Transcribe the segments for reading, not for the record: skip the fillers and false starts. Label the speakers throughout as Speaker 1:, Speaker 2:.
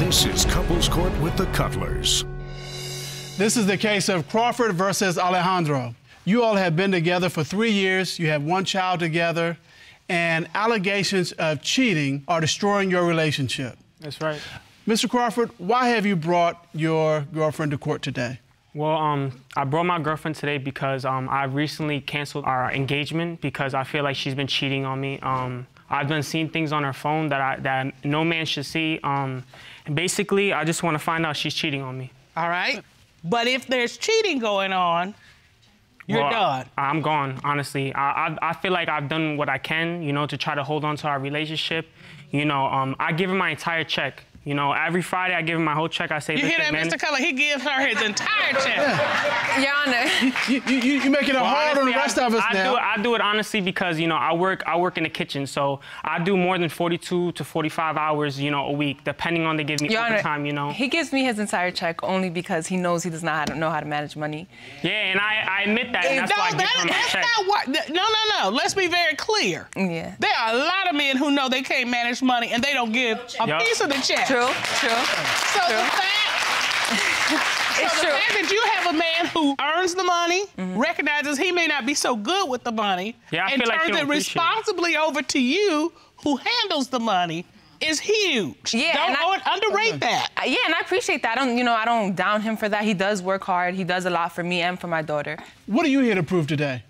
Speaker 1: This is Couples Court with the Cutlers.
Speaker 2: This is the case of Crawford versus Alejandro. You all have been together for 3 years. You have 1 child together, and allegations of cheating are destroying your relationship.
Speaker 3: That's right.
Speaker 2: Mr. Crawford, why have you brought your girlfriend to court today?
Speaker 3: Well, I brought my girlfriend today because I recently canceled our engagement because I feel like she's been cheating on me. I've been seeing things on her phone that no man should see. And basically, I just want to find out she's cheating on me.
Speaker 4: All right. But if there's cheating going on, you're done.
Speaker 3: I'm gone, honestly. I feel like I've done what I can, you know, to try to hold on to our relationship. You know, I give her my entire check. You know, every Friday I give him my whole check. I say,
Speaker 4: you hear that, Mr. Cutler? He gives her his entire check.
Speaker 2: Yeah.
Speaker 5: Your Honor.
Speaker 2: You're making it hard on the rest of us now.
Speaker 3: I do it honestly because, you know, I work in the kitchen, so I do more than 42 to 45 hours, you know, a week, depending on they give me
Speaker 5: Your
Speaker 3: overtime,
Speaker 5: Honor,
Speaker 3: you know.
Speaker 5: He gives me his entire check only because he knows he does not know how to manage money.
Speaker 3: Yeah, and I admit that, and that's why I give him my check.
Speaker 4: Not what, no. Let's be very clear.
Speaker 5: Yeah.
Speaker 4: There are a lot of men who know they can't manage money and they don't give a piece of the check.
Speaker 5: True.
Speaker 4: So the fact that you have a man who earns the money, recognizes he may not be so good with the money, and turns it responsibly over to you, who handles the money, is huge.
Speaker 5: Yeah,
Speaker 4: don't underrate that.
Speaker 5: Yeah, and I appreciate that. I don't down him for that. He does work hard. He does a lot for me and for my daughter.
Speaker 2: What are you here to prove today?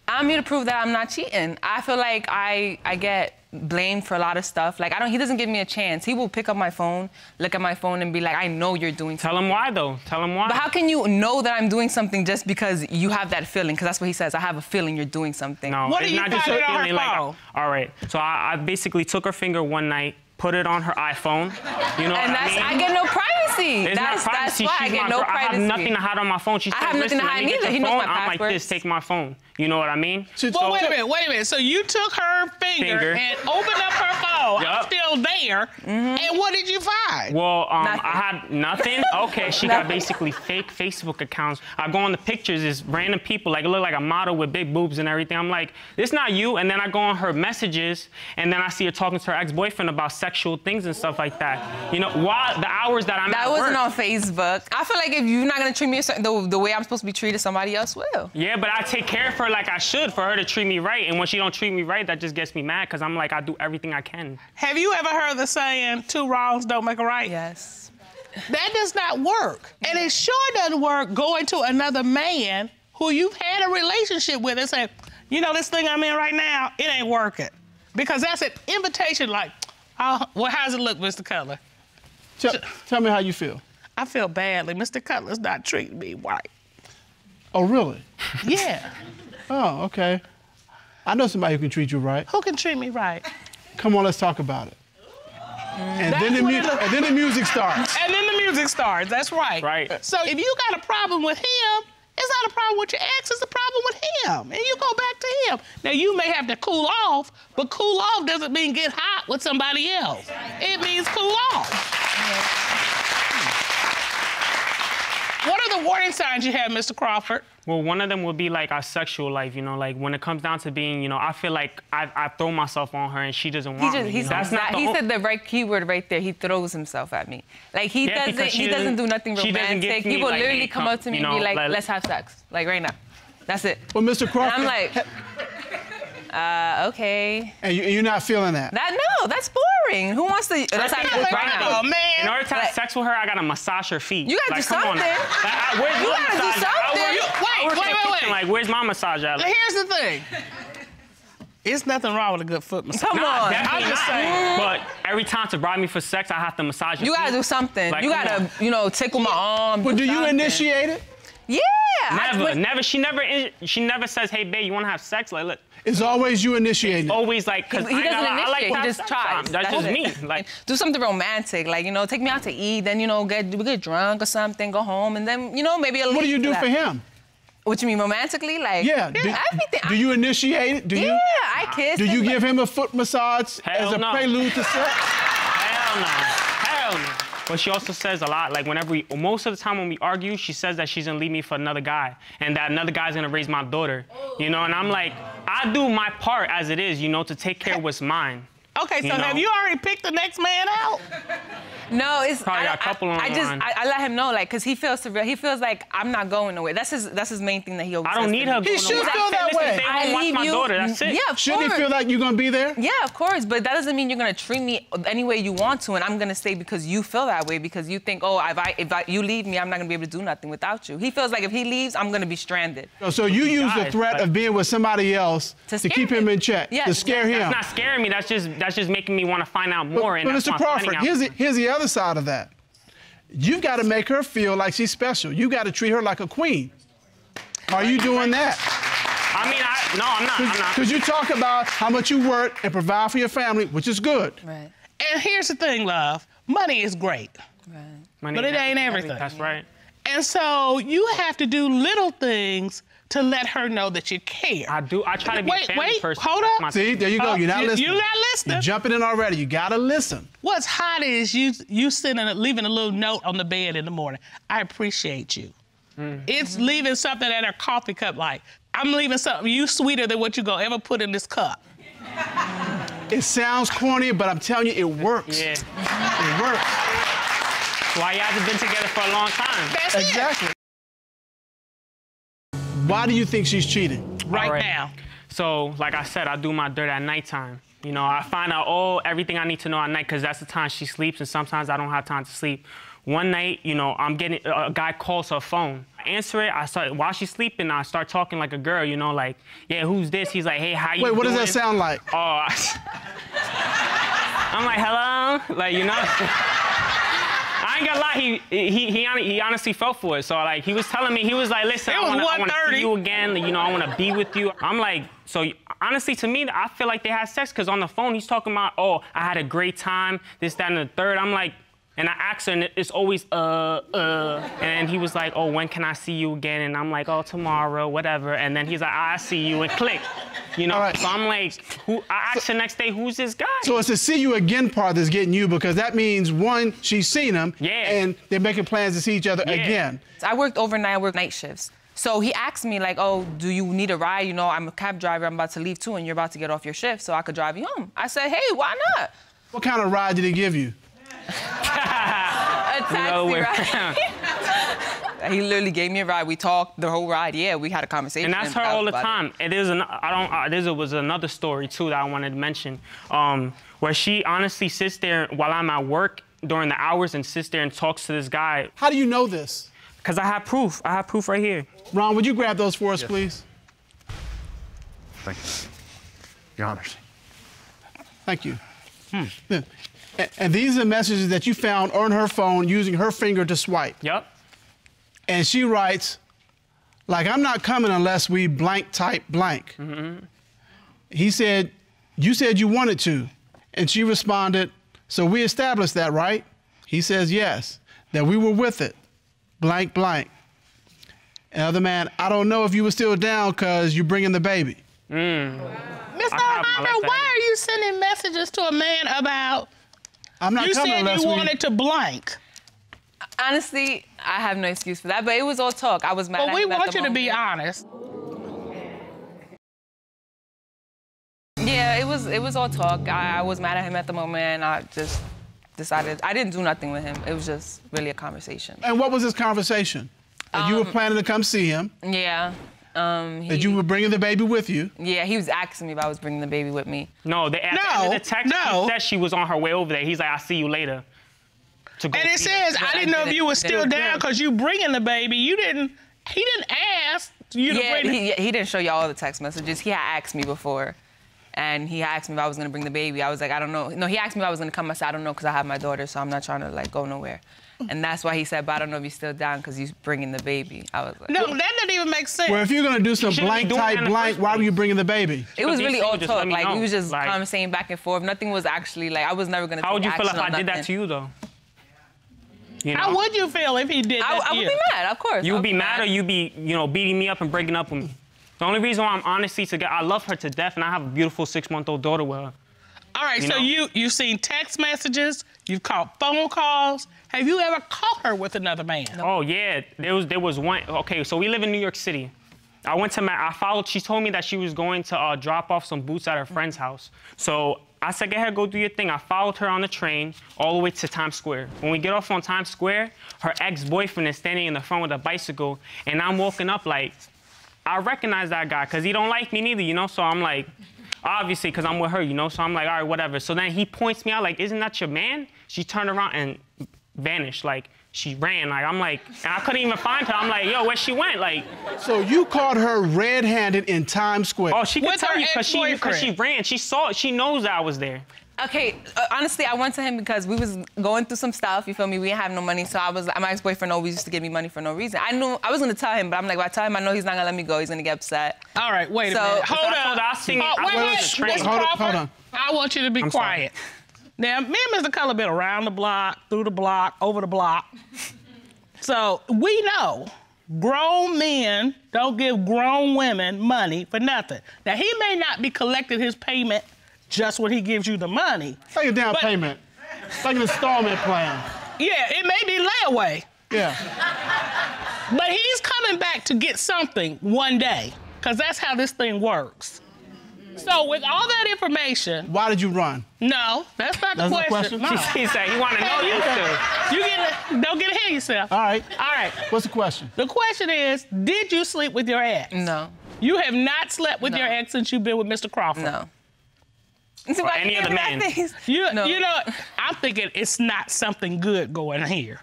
Speaker 5: I'm here to prove that I'm not cheating. I feel like I get blamed for a lot of stuff. Like, he doesn't give me a chance. He will pick up my phone, look at my phone, and be like, I know you're doing something.
Speaker 3: Tell him why, though. Tell him why.
Speaker 5: But how can you know that I'm doing something just because you have that feeling? Because that's what he says. I have a feeling you're doing something.
Speaker 3: No,
Speaker 4: what are you finding on her phone?
Speaker 3: All right. So I basically took her finger one night, put it on her iPhone. You know
Speaker 5: and
Speaker 3: what I mean?
Speaker 5: I get no privacy.
Speaker 3: That's
Speaker 5: why I get no privacy.
Speaker 3: I have nothing to hide on my phone. She said,
Speaker 5: I have nothing to hide neither. He knows my passwords.
Speaker 3: I'm like this, take my phone. You know what I mean?
Speaker 4: Well, wait a minute. So you took her finger and opened up her phone.
Speaker 3: Yep.
Speaker 4: I'm still there. And what did you find?
Speaker 3: Well, I had nothing. Okay, she got basically fake Facebook accounts. I go on the pictures, it's random people, like it look like a model with big boobs and everything. I'm like, this not you. And then I go on her messages, and then I see her talking to her ex-boyfriend about sexual things and stuff like that. You know, while the hours that I'm at work.
Speaker 5: That wasn't on Facebook. I feel like if you're not gonna treat me the way I'm supposed to be treated, somebody else will.
Speaker 3: Yeah, but I take care of her like I should for her to treat me right. And when she don't treat me right, that just gets me mad because I'm like, I do everything I can.
Speaker 4: Have you ever heard the saying, 2 wrongs don't make a right?
Speaker 5: Yes.
Speaker 4: That does not work. And it sure doesn't work going to another man who you've had a relationship with and say, you know, this thing I'm in right now, it ain't working. Because that's an invitation like, well, how's it look, Mr. Cutler?
Speaker 2: Tell me how you feel.
Speaker 4: I feel badly. Mr. Cutler's not treating me right.
Speaker 2: Oh, really?
Speaker 4: Yeah.
Speaker 2: Oh, okay. I know somebody who can treat you right.
Speaker 4: Who can treat me right?
Speaker 2: Come on, let's talk about it. And then the music starts.
Speaker 4: And then the music starts, that's right.
Speaker 3: Right.
Speaker 4: So if you got a problem with him, it's not a problem with your ex, it's a problem with him. And you go back to him. Now, you may have to cool off, but cool off doesn't mean get hot with somebody else. It means cool off. What are the warning signs you have, Mr. Crawford?
Speaker 3: Well, one of them would be like our sexual life, you know, like when it comes down to being, you know, I feel like I throw myself on her and she doesn't want me.
Speaker 5: He said the right keyword right there. He throws himself at me. Like he doesn't do nothing romantic. He will literally come up to me and be like, let's have sex, like right now. That's it.
Speaker 2: Well, Mr. Crawford.
Speaker 5: And I'm like, okay.
Speaker 2: And you're not feeling that?
Speaker 5: No, that's boring. Who wants to? Let's have sex right now.
Speaker 4: Oh, man.
Speaker 3: In order to have sex with her, I gotta massage her feet.
Speaker 5: You gotta do something.
Speaker 3: Where's
Speaker 5: You gotta do something.
Speaker 3: Wait. Like, where's my massage at?
Speaker 4: Here's the thing. There's nothing wrong with a good foot massage.
Speaker 5: Come on.
Speaker 4: I'm just saying.
Speaker 3: But every time to bribe me for sex, I have to massage her
Speaker 5: You
Speaker 3: feet.
Speaker 5: gotta do something.
Speaker 3: Like,
Speaker 5: you gotta, tickle my arm.
Speaker 2: But do you initiate it?
Speaker 5: Yeah.
Speaker 3: Never. She never says, hey, babe, you wanna have sex? Like, look.
Speaker 2: It's always you initiating it.
Speaker 3: Always like, because
Speaker 5: he doesn't initiate.
Speaker 3: I like
Speaker 5: He just tries.
Speaker 3: That's just me. Like,
Speaker 5: do something romantic. Like, take me out to eat. Then, get drunk or something. Go home, and then, maybe.
Speaker 2: What do you do for him?
Speaker 5: What you mean romantically? Like,
Speaker 2: yeah.
Speaker 5: everything.
Speaker 2: Do you initiate it?
Speaker 5: I kiss.
Speaker 2: Do you give him a foot massage as a prelude to sex?
Speaker 3: Hell no. But she also says a lot, like most of the time when we argue, she says that she's gonna leave me for another guy and that another guy's gonna raise my daughter, And I'm like, I do my part as it is, to take care of what's mine.
Speaker 4: Okay, so have you already picked the next man out?
Speaker 5: No, it's
Speaker 3: Probably got a couple on the line.
Speaker 5: I let him know, like, cause he feels like I'm not going nowhere. That's his main thing that he always
Speaker 3: I don't
Speaker 5: says
Speaker 3: need
Speaker 5: to
Speaker 3: her
Speaker 5: me.
Speaker 3: going
Speaker 2: He should
Speaker 3: nowhere.
Speaker 2: feel that way.
Speaker 5: I
Speaker 3: Watch
Speaker 5: leave
Speaker 3: my
Speaker 5: you.
Speaker 3: daughter, that's it.
Speaker 5: Yeah, of
Speaker 2: Shouldn't he
Speaker 5: course.
Speaker 2: feel like you're gonna be there?
Speaker 5: Yeah, of course, but that doesn't mean you're gonna treat me any way you want to, and I'm gonna stay because you feel that way, because you think, oh, if you leave me, I'm not gonna be able to do nothing without you. He feels like if he leaves, I'm gonna be stranded.
Speaker 2: So you use the threat of being with somebody else to keep him in check,
Speaker 5: Yes,
Speaker 2: to scare him.
Speaker 3: That's not scaring me. That's just making me want to find out more.
Speaker 2: But
Speaker 3: and
Speaker 2: Mr. Crawford, here's the other side of that. You've got to make her feel like she's special. You got to treat her like a queen. Are you doing that?
Speaker 3: I mean, no, I'm not.
Speaker 2: Because you talk about how much you work and provide for your family, which is good.
Speaker 5: Right.
Speaker 4: And here's the thing, love. Money is great.
Speaker 5: Right.
Speaker 3: Money
Speaker 4: But it ain't everything.
Speaker 3: That's right.
Speaker 4: And so you have to do little things to let her know that you care.
Speaker 3: I do. I try to be a family person.
Speaker 4: Hold
Speaker 3: That's
Speaker 4: up.
Speaker 3: my
Speaker 2: See, there you go. You're not listening.
Speaker 4: You're not listening.
Speaker 2: You're jumping in already. You got to listen.
Speaker 4: What's hot is you leaving a little note on the bed in the morning. I appreciate you. It's leaving something in her coffee cup like, I'm leaving something you sweeter than what you gonna ever put in this cup.
Speaker 2: It sounds corny, but I'm telling you, it works.
Speaker 3: Yeah.
Speaker 2: It works.
Speaker 3: Why you guys have been together for a long time.
Speaker 4: That's it.
Speaker 2: Exactly. Why do you think she's cheating?
Speaker 4: Right
Speaker 3: All right.
Speaker 4: now.
Speaker 3: So, like I said, I do my dirt at nighttime. You know, I find out everything I need to know at night because that's the time she sleeps, and sometimes I don't have time to sleep. One night, you know, I'm getting a guy calls her phone. I answer it. While she's sleeping, I start talking like a girl. You know, like, yeah, who's this? He's like, hey, how you
Speaker 2: Wait, what
Speaker 3: doing?
Speaker 2: does that sound like?
Speaker 3: Oh, I'm like, hello, like, you know. I ain't gonna lie, he honestly fell for it. So like, he was telling me, he was like, listen, I want to see you again. You know, I want to be with you. I'm like, so honestly, to me, I feel like they had sex because on the phone he's talking about, oh, I had a great time, this, that, and the third. I'm like. And I asked her, and it's always, And he was like, oh, when can I see you again? And I'm like, oh, tomorrow, whatever. And then he's like, I see you, and click. You know,
Speaker 2: All right.
Speaker 3: So I'm like, I asked the next day, who's this guy?
Speaker 2: So it's the see you again part that's getting you because that means, one, she's seen him, and they're making plans to see each other again.
Speaker 5: I worked overnight, I worked night shifts. So he asked me, like, oh, do you need a ride? You know, I'm a cab driver, I'm about to leave too, and you're about to get off your shift, so I could drive you home. I said, hey, why not?
Speaker 2: What kind of ride did he give you?
Speaker 5: A taxi ride. He literally gave me a ride. We talked the whole ride. Yeah, we had a conversation.
Speaker 3: And that's her all the time. There was another story too that I wanted to mention, where she honestly sits there while I'm at work during the hours and sits there and talks to this guy.
Speaker 2: How do you know this?
Speaker 3: Because I have proof. I have proof right here.
Speaker 2: Ron, would you grab those for us, please?
Speaker 6: Thank you. Your honors.
Speaker 2: Thank you. Yeah. And these are messages that you found on her phone using her finger to swipe.
Speaker 3: Yep.
Speaker 2: And she writes, like, I'm not coming unless we blank type blank. He said, you said you wanted to. And she responded, so we established that, right? He says, yes, that we were with it, blank blank. Another man, I don't know if you were still down because you're bringing the baby.
Speaker 4: Mr. Alejandro, why are you sending messages to a man about
Speaker 2: I'm not
Speaker 4: you
Speaker 2: coming
Speaker 4: said
Speaker 2: unless
Speaker 4: you wanted to blank?
Speaker 5: Honestly, I have no excuse for that, but it was all talk. I was mad at him
Speaker 4: But we
Speaker 5: at
Speaker 4: want
Speaker 5: the
Speaker 4: you to be
Speaker 5: moment.
Speaker 4: honest.
Speaker 5: Yeah, it was all talk. I was mad at him at the moment, and I just decided I didn't do nothing with him. It was just really a conversation.
Speaker 2: And what was this conversation? That you were planning to come see him?
Speaker 5: Yeah.
Speaker 2: That you were bringing the baby with you?
Speaker 5: Yeah, he was asking me if I was bringing the baby with me.
Speaker 3: No, at the end of the text, she said she was on her way over there. He's like, I'll see you later.
Speaker 4: And it says, I didn't know if you were still down because you bringing the baby. He didn't ask you to bring the
Speaker 5: he didn't show you all the text messages. He had asked me before, and he asked me if I was gonna bring the baby. I was like, I don't know. No, he asked me if I was gonna come. I said, I don't know because I have my daughter, so I'm not trying to like go nowhere. And that's why he said, but I don't know if you're still down because you're bringing the baby. I was like,
Speaker 4: No, that doesn't even make sense.
Speaker 2: Well, if you're gonna do some blank type blank, why were you bringing the baby?
Speaker 5: it was really all talk. Like, we was just
Speaker 3: like,
Speaker 5: conversating back and forth. Nothing was actually, like, I was never gonna
Speaker 3: How would you feel if
Speaker 5: action on
Speaker 3: I did that
Speaker 5: nothing.
Speaker 3: to you, though? You know?
Speaker 4: How would you feel if he did that
Speaker 5: I
Speaker 4: to
Speaker 5: would
Speaker 4: you?
Speaker 5: be mad, of course.
Speaker 3: You
Speaker 5: I
Speaker 3: would be mad or you be, you know, beating me up and breaking up with me. The only reason why I'm honestly together, I love her to death, and I have a beautiful 6-month-old daughter with her.
Speaker 4: All right,
Speaker 3: You
Speaker 4: so
Speaker 3: know?
Speaker 4: you've seen text messages, you've called phone calls. Have you ever caught her with another man?
Speaker 3: Oh yeah, there was one. Okay, so we live in New York City. I went to I followed. She told me that she was going to drop off some boots at her friend's house. So I said, go ahead, go do your thing. I followed her on the train all the way to Times Square. When we get off on Times Square, her ex-boyfriend is standing in the front with a bicycle, and I'm walking up like, I recognize that guy, because he don't like me neither, you know? So I'm like, obviously, because I'm with her, you know? So I'm like, all right, whatever. So then he points me out, like, isn't that your man? She turned around and vanished, like, she ran. Like, I'm like, and I couldn't even find her. I'm like, yo, where she went? Like,
Speaker 2: So you caught her red-handed in Times Square.
Speaker 3: oh, she could
Speaker 4: With
Speaker 3: tell
Speaker 4: her
Speaker 3: you because she ran. She saw it. She knows that I was there.
Speaker 5: Okay, honestly, I went to him because we was going through some stuff, you feel me? We didn't have no money, so my ex-boyfriend always used to give me money for no reason. I knew, I was gonna tell him, but I'm like, if I tell him, I know he's not gonna let me go, he's gonna get upset.
Speaker 4: All right, wait a
Speaker 5: So-
Speaker 4: minute.
Speaker 3: Because
Speaker 4: Hold
Speaker 3: I told her
Speaker 4: on.
Speaker 3: I seen it. I
Speaker 4: Wait a
Speaker 3: was
Speaker 4: minute,
Speaker 3: on the train.
Speaker 4: Miss
Speaker 2: Hold
Speaker 4: Crawford,
Speaker 2: on.
Speaker 4: I want you to be
Speaker 3: I'm sorry.
Speaker 4: quiet. Now, me and Mr. Color been around the block, through the block, over the block. So we know grown men don't give grown women money for nothing. Now, he may not be collecting his payment just when he gives you the money.
Speaker 2: Like a down
Speaker 4: But-
Speaker 2: payment. Like an installment plan.
Speaker 4: Yeah, it may be layaway,
Speaker 2: Yeah.
Speaker 4: but he's coming back to get something one day, because that's how this thing works. So with all that information,
Speaker 2: Why did you run?
Speaker 4: no, that's not the
Speaker 2: That's the
Speaker 4: question.
Speaker 2: question?
Speaker 4: No.
Speaker 3: He said he wanted to know that too.
Speaker 4: Don't get ahead of yourself.
Speaker 2: All right.
Speaker 4: All right.
Speaker 2: What's the question?
Speaker 4: The question is, did you sleep with your ex?
Speaker 5: No,
Speaker 4: You have not slept with
Speaker 5: No.
Speaker 4: your ex since you've been with Mr. Crawford.
Speaker 5: no.
Speaker 3: Or any other man.
Speaker 4: You know, I'm thinking it's not something good going here.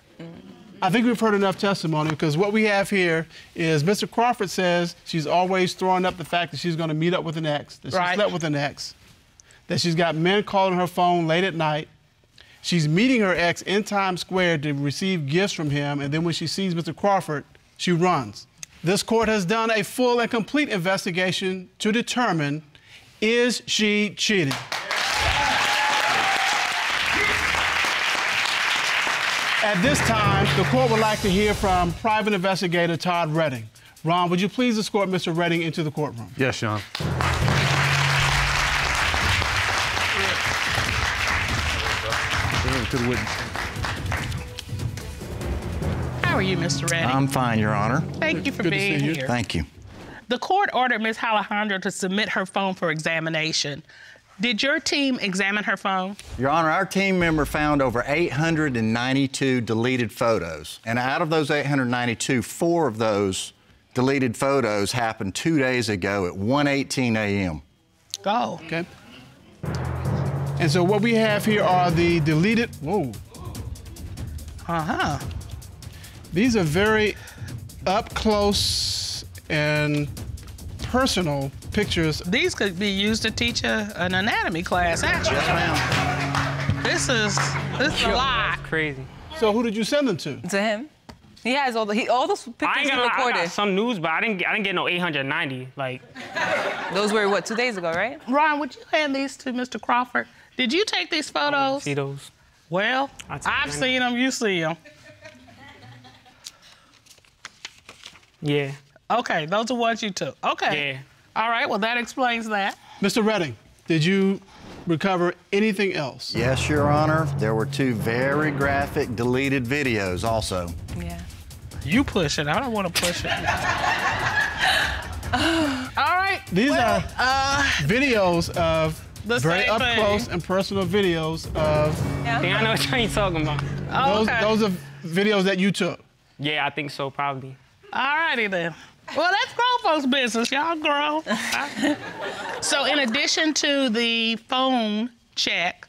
Speaker 2: I think we've heard enough testimony because what we have here is Mr. Crawford says she's always throwing up the fact that she's going to meet up with an ex, that she
Speaker 4: Right.
Speaker 2: slept with an ex, that she's got men calling her phone late at night. She's meeting her ex in Times Square to receive gifts from him, and then when she sees Mr. Crawford, she runs. This court has done a full and complete investigation to determine, is she cheating? At this time, the court would like to hear from private investigator Todd Redding. Ron, would you please escort Mr. Redding into the courtroom?
Speaker 6: Yes, Sean. To the witness.
Speaker 4: How are you, Mr. Redding?
Speaker 7: I'm fine, Your Honor.
Speaker 4: Thank you for
Speaker 2: Good to
Speaker 4: being
Speaker 2: see you.
Speaker 4: here.
Speaker 7: Thank you.
Speaker 4: The court ordered Ms. Alejandro to submit her phone for examination. Did your team examine her phone?
Speaker 7: Your Honor, our team member found over 892 deleted photos. And out of those 892, 4 of those deleted photos happened 2 days ago at 1:18 a.m.
Speaker 4: Oh.
Speaker 2: Okay. And so what we have here are the deleted, whoa.
Speaker 4: Uh-huh.
Speaker 2: These are very up close and personal pictures.
Speaker 4: These could be used to teach an anatomy class, actually.
Speaker 7: Yes, ma'am.
Speaker 4: This is a lot.
Speaker 3: Crazy.
Speaker 2: So who did you send them to?
Speaker 5: To him, he has all those
Speaker 3: I
Speaker 5: pictures
Speaker 3: ain't
Speaker 5: he
Speaker 3: gonna lie, I
Speaker 5: recorded.
Speaker 3: got some news, but I didn't get no 890. Like,
Speaker 5: Those were what, 2 days ago, right?
Speaker 4: Ron, would you hand these to Mr. Crawford? Did you take these photos?
Speaker 3: see those?
Speaker 4: Well,
Speaker 3: I took
Speaker 4: I've
Speaker 3: them.
Speaker 4: seen them, you see them.
Speaker 3: Yeah.
Speaker 4: Okay, those are ones you took. Okay.
Speaker 3: Yeah.
Speaker 4: All right, well, that explains that.
Speaker 2: Mr. Redding, did you recover anything else?
Speaker 7: Yes, Your Honor. There were 2 very graphic deleted videos also.
Speaker 5: Yeah.
Speaker 4: You push it. I don't want to push it. All right.
Speaker 2: These are videos of
Speaker 4: The
Speaker 2: very
Speaker 4: same
Speaker 2: up
Speaker 4: thing.
Speaker 2: close and personal videos of
Speaker 3: I think I know what you're talking about.
Speaker 4: Okay.
Speaker 2: those are videos that you took.
Speaker 3: Yeah, I think so, probably.
Speaker 4: All righty then. Well, that's grown folks' business. Y'all grown. So in addition to the phone check,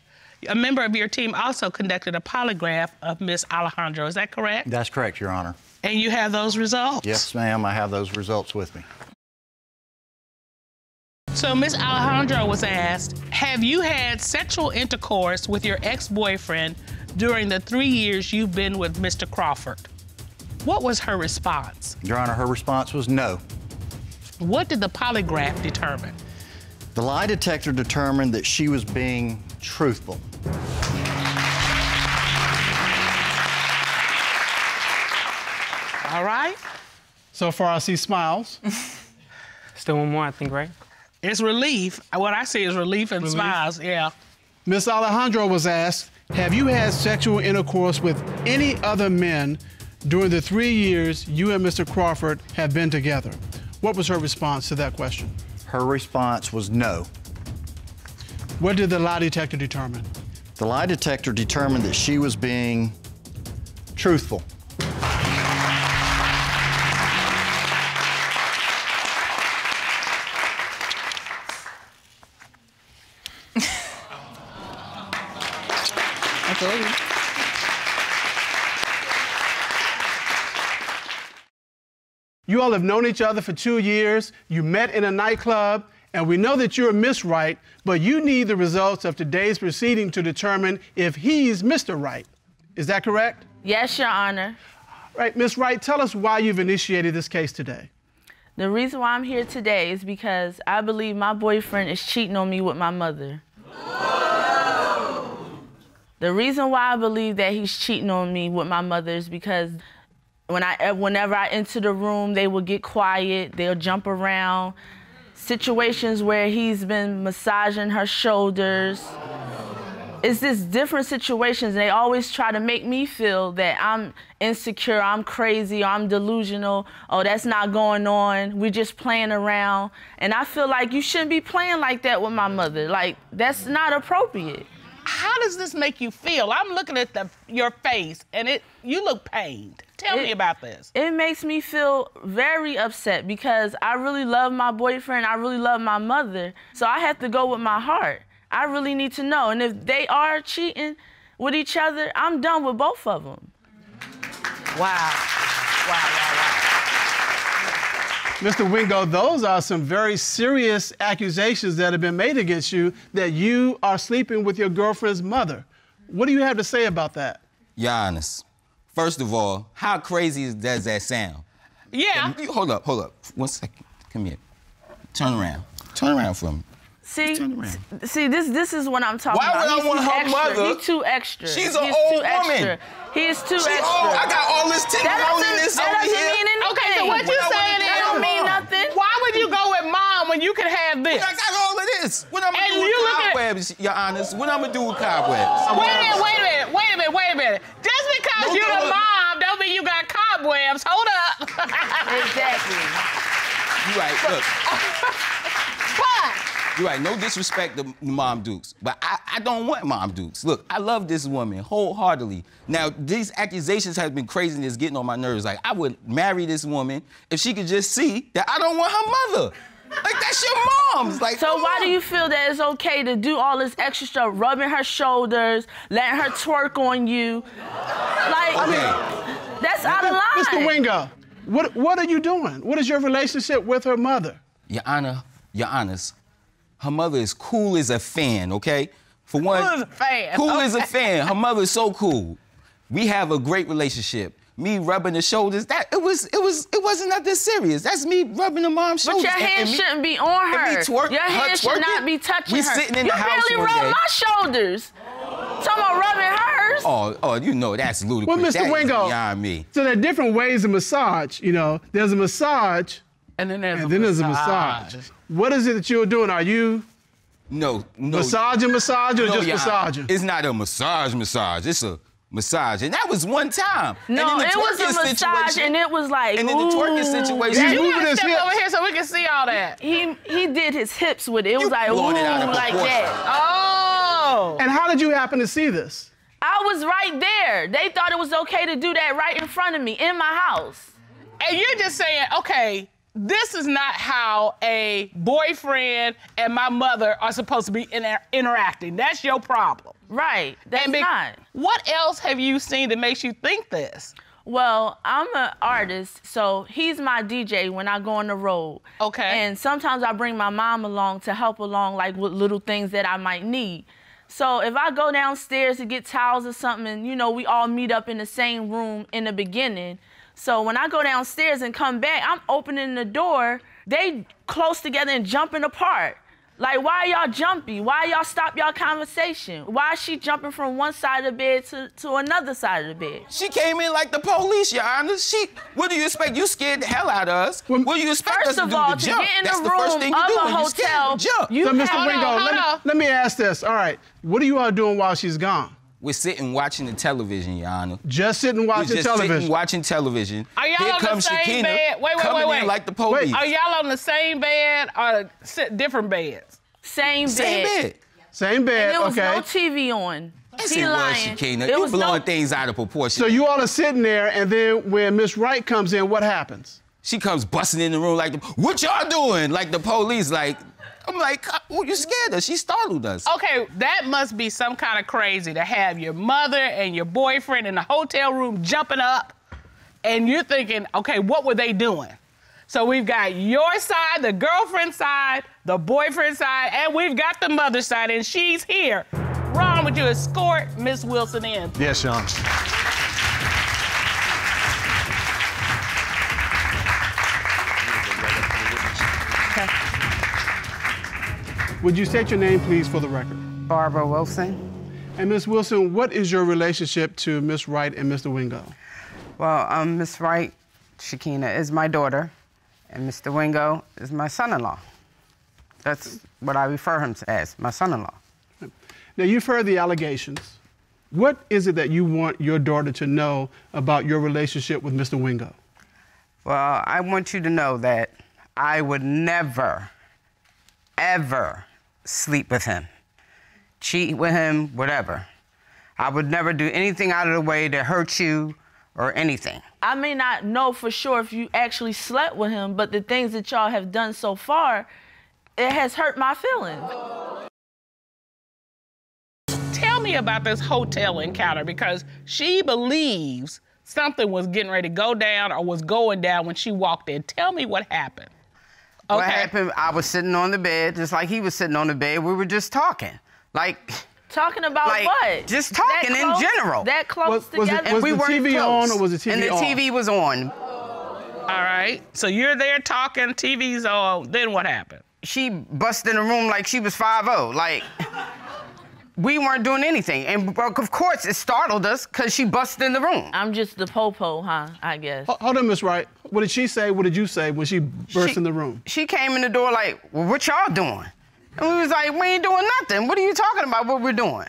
Speaker 4: a member of your team also conducted a polygraph of Miss Alejandro. Is that correct?
Speaker 7: That's correct, Your Honor.
Speaker 4: And you have those results?
Speaker 7: Yes, ma'am. I have those results with me.
Speaker 4: So Miss Alejandro was asked, have you had sexual intercourse with your ex-boyfriend during the 3 years you've been with Mr. Crawford? What was her response?
Speaker 7: Your Honor, her response was no.
Speaker 4: What did the polygraph determine?
Speaker 7: The lie detector determined that she was being truthful.
Speaker 4: All right.
Speaker 2: So far, I see smiles.
Speaker 3: Still one more, I think, right?
Speaker 4: It's relief. What I see is relief and smiles, yeah.
Speaker 2: Miss Alejandro was asked, have you had sexual intercourse with any other men during the 3 years you and Mr. Crawford have been together? What was her response to that question?
Speaker 7: Her response was no.
Speaker 2: What did the lie detector determine?
Speaker 7: The lie detector determined that she was being truthful.
Speaker 5: I told you.
Speaker 2: You all have known each other for 2 years. You met in a nightclub, and we know that you're Miss Wright, but you need the results of today's proceeding to determine if he's Mr. Wright. Is that correct?
Speaker 8: Yes, Your Honor.
Speaker 2: Right, Miss Wright, tell us why you've initiated this case today.
Speaker 8: The reason why I'm here today is because I believe my boyfriend is cheating on me with my mother. The reason why I believe that he's cheating on me with my mother is because whenever I enter the room, they will get quiet, they'll jump around. Situations where he's been massaging her shoulders. It's just different situations, and they always try to make me feel that I'm insecure, I'm crazy, or I'm delusional, oh, that's not going on, we're just playing around. And I feel like you shouldn't be playing like that with my mother. Like, that's not appropriate.
Speaker 4: How does this make you feel? I'm looking at your face, and you look pained. Tell me about this.
Speaker 8: It makes me feel very upset because I really love my boyfriend, I really love my mother, so I have to go with my heart. I really need to know, and if they are cheating with each other, I'm done with both of them.
Speaker 4: Wow.
Speaker 2: Mr. Wingo, those are some very serious accusations that have been made against you, that you are sleeping with your girlfriend's mother. What do you have to say about that?
Speaker 9: Your Honor, first of all, how crazy does that sound?
Speaker 4: Yeah.
Speaker 9: Hold up. 1 second. Come here. Turn around for me.
Speaker 8: See, this is what I'm talking about.
Speaker 9: Why would I want her mother?
Speaker 8: He's too extra.
Speaker 9: She's an old woman.
Speaker 8: He is too extra.
Speaker 9: Old. I got all this tenderoniness over here.
Speaker 8: Mean anything.
Speaker 4: Okay, so what you saying is,
Speaker 8: that don't mean nothing.
Speaker 4: Why would you go with mom when you could have this?
Speaker 9: I got all of this. What I'm gonna do with cobwebs, Your Honor? What I'm gonna do with cobwebs?
Speaker 4: Wait a minute. Just because you're the mom don't mean you got cobwebs. Hold up.
Speaker 8: Exactly.
Speaker 9: You right, look.
Speaker 4: But
Speaker 9: You're right, no disrespect to Mom Dukes, but I don't want Mom Dukes. Look, I love this woman wholeheartedly. Now, these accusations have been crazy and it's getting on my nerves. Like, I would marry this woman if she could just see that I don't want her mother. Like, that's your mom's. Like,
Speaker 8: so why do you feel that it's okay to do all this extra stuff, rubbing her shoulders, letting her twerk on you? Like, that's out of line.
Speaker 2: Mr. Wingo, what are you doing? What is your relationship with her mother?
Speaker 9: Your Honor, her mother is cool as a fan, okay? For one,
Speaker 4: cool as a fan.
Speaker 9: Cool as a fan. Her mother is so cool. We have a great relationship. Me rubbing the shoulders, it wasn't that serious. That's me rubbing the mom's shoulders.
Speaker 8: But your hands shouldn't be on her. Your hands should not be touching her.
Speaker 9: We sitting in the house
Speaker 8: You barely rub my shoulders. Talking about rubbing hers.
Speaker 9: Oh, you know that's ludicrous.
Speaker 2: Well, Mr. Wingo,
Speaker 9: beyond me.
Speaker 2: So there are different ways of massage. You know, there's a massage,
Speaker 4: and then there's
Speaker 2: a massage. What is it that you're doing? Are you massaging or just massaging?
Speaker 9: It's not a massage. It's a massage, and that was one time.
Speaker 8: No, it was a massage, and it was like,
Speaker 9: and in the twerking situation,
Speaker 4: you gotta step over here so we can see all that.
Speaker 8: He did his hips with it. It was like, ooh, like that.
Speaker 4: Oh.
Speaker 2: And how did you happen to see this?
Speaker 8: I was right there. They thought it was okay to do that right in front of me in my house.
Speaker 4: And you're just saying, okay, this is not how a boyfriend and my mother are supposed to be interacting. That's your problem.
Speaker 8: Right, that's not.
Speaker 4: What else have you seen that makes you think this?
Speaker 8: Well, I'm an artist, so he's my DJ when I go on the road.
Speaker 4: Okay.
Speaker 8: And sometimes I bring my mom along to help along, like with little things that I might need. So if I go downstairs to get towels or something, and, you know, we all meet up in the same room in the beginning. So when I go downstairs and come back, I'm opening the door, they close together and jumping apart. Like, why are y'all jumpy? Why y'all stop y'all conversation? Why is she jumping from one side of the bed to another side of the bed?
Speaker 9: She came in like the police, Your Honor. What do you expect? You scared the hell out of us. What do you expect us to do?
Speaker 8: First of all, to get in the room of a hotel,
Speaker 2: So, Mr. Wingo, let me ask this. All right, what are you all doing while she's gone?
Speaker 9: We're sitting watching the television, Your Honor.
Speaker 2: Just sitting watching television?
Speaker 9: Sitting watching television.
Speaker 4: Are y'all on the same bed? Wait.
Speaker 9: In like the police.
Speaker 4: Are y'all on the same bed or different beds?
Speaker 8: Same bed.
Speaker 2: Same bed,
Speaker 8: And there was
Speaker 2: okay.
Speaker 8: no TV on.
Speaker 9: Yes,
Speaker 8: He
Speaker 9: it was,
Speaker 8: lying.
Speaker 9: Shakina.
Speaker 8: There
Speaker 9: You
Speaker 8: was
Speaker 9: blowing
Speaker 8: no...
Speaker 9: things out of proportion.
Speaker 2: So you all are sitting there, and then when Miss Wright comes in, what happens?
Speaker 9: She comes busting in the room like, what y'all doing? Like the police, like, I'm like, oh, you scared us. She startled us.
Speaker 4: Okay, that must be some kind of crazy to have your mother and your boyfriend in the hotel room jumping up, and you're thinking, okay, what were they doing? So we've got your side, the girlfriend side, the boyfriend side, and we've got the mother side, and she's here. Ron, would you escort Miss Wilson in?
Speaker 6: Yes, Your Honor.
Speaker 2: Would you state your name, please, for the record?
Speaker 10: Barbara Wilson.
Speaker 2: And Miss Wilson, what is your relationship to Miss Wright and Mr. Wingo?
Speaker 10: Well, Miss Wright, Shakina, is my daughter, and Mr. Wingo is my son-in-law. That's what I refer him to as, my son-in-law.
Speaker 2: Now, you've heard the allegations. What is it that you want your daughter to know about your relationship with Mr. Wingo?
Speaker 10: Well, I want you to know that I would never, ever sleep with him, cheat with him, whatever. I would never do anything out of the way to hurt you or anything.
Speaker 8: I may not know for sure if you actually slept with him, but the things that y'all have done so far, it has hurt my feelings.
Speaker 4: Tell me about this hotel encounter, because she believes something was getting ready to go down or was going down when she walked in. Tell me what happened. Okay.
Speaker 10: What happened, I was sitting on the bed, just like he was sitting on the bed. We were just talking. Like,
Speaker 8: talking about
Speaker 10: like,
Speaker 8: what?
Speaker 10: just talking
Speaker 8: That
Speaker 10: in
Speaker 8: close?
Speaker 10: general.
Speaker 8: That close
Speaker 2: Was
Speaker 8: together?
Speaker 2: the
Speaker 10: we weren't
Speaker 2: TV
Speaker 10: close.
Speaker 2: on or was the TV
Speaker 10: and the
Speaker 2: off?
Speaker 10: TV was on.
Speaker 4: All right. So you're there talking, TV's on. Then what happened?
Speaker 10: She busted in the room like she was 5'0". Like, we weren't doing anything. And of course, it startled us because she busted in the room.
Speaker 8: I'm just the po-po, huh, I guess.
Speaker 2: Hold on, Miss Wright. What did she say? What did you say when she burst in the room?
Speaker 10: She came in the door like, well, what y'all doing? And we was like, we ain't doing nothing. What are you talking about what we're doing?